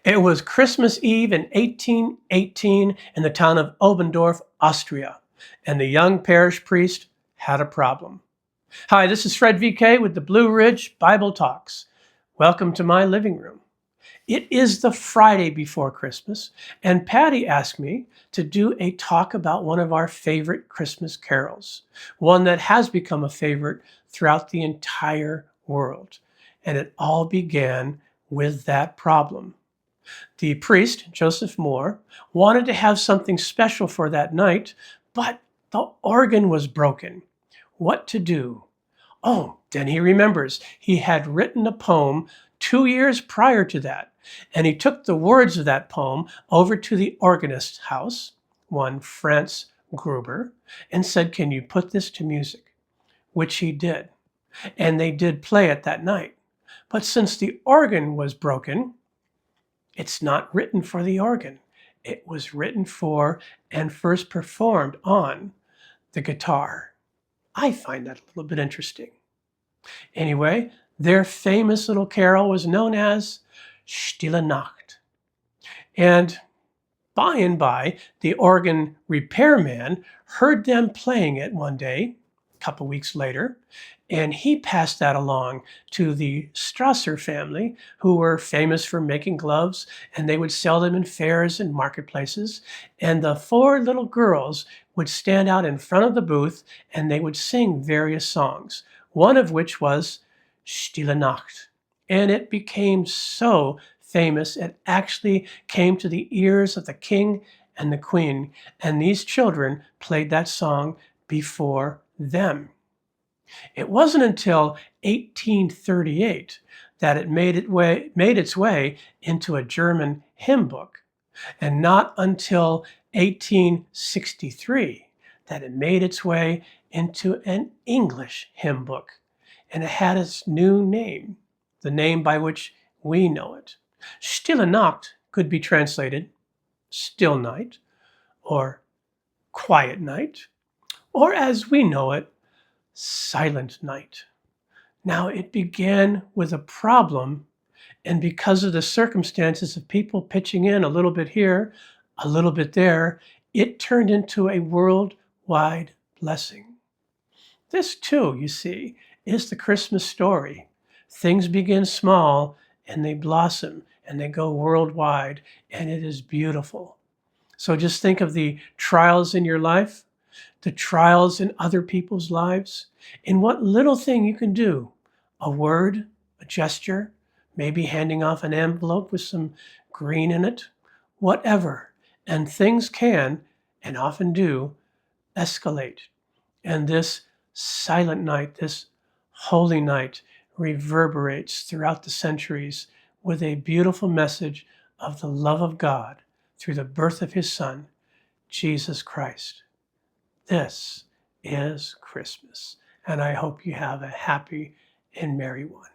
It was Christmas Eve in 1818 in the town of Obendorf, Austria, and the young parish priest had a problem. Hi, this is Fred VK with the Blue Ridge Bible Talks. Welcome to my living room. It is the Friday before Christmas, and Patty asked me to do a talk about one of our favorite Christmas carols, one that has become a favorite throughout the entire world. And it all began with that problem. The priest, Joseph Moore, wanted to have something special for that night, but the organ was broken. What to do? Oh, then he remembers he had written a poem 2 years prior to that, and he took the words of that poem over to the organist's house, one Franz Gruber, and said, "Can you put this to music?" Which he did, and they did play it that night. But since the organ was broken, it's not written for the organ. It was written for and first performed on the guitar. I find that a little bit interesting. Anyway, their famous little carol was known as Stille Nacht. And by, the organ repairman heard them playing it one day, a couple weeks later, and he passed that along to the Strasser family, who were famous for making gloves, and they would sell them in fairs and marketplaces. And the four little girls would stand out in front of the booth, and they would sing various songs, one of which was Stille Nacht. And it became so famous, it actually came to the ears of the king and the queen, and these children played that song before them. It wasn't until 1838 that it made its way into a German hymn book, and not until 1863 that it made its way into an English hymn book, and it had its new name, the name by which we know it. Stille Nacht could be translated still night, or quiet night, or as we know it, silent night. Now, it began with a problem, and because of the circumstances of people pitching in a little bit here, a little bit there, it turned into a worldwide blessing. This, too, you see, is the Christmas story. Things begin small, and they blossom, and they go worldwide, and it is beautiful. So just think of the trials in your life, the trials in other people's lives, in what little thing you can do, a word, a gesture, maybe handing off an envelope with some green in it, whatever. And things can, and often do, escalate. And this silent night, this holy night, reverberates throughout the centuries with a beautiful message of the love of God through the birth of his Son, Jesus Christ. This is Christmas, and I hope you have a happy and merry one.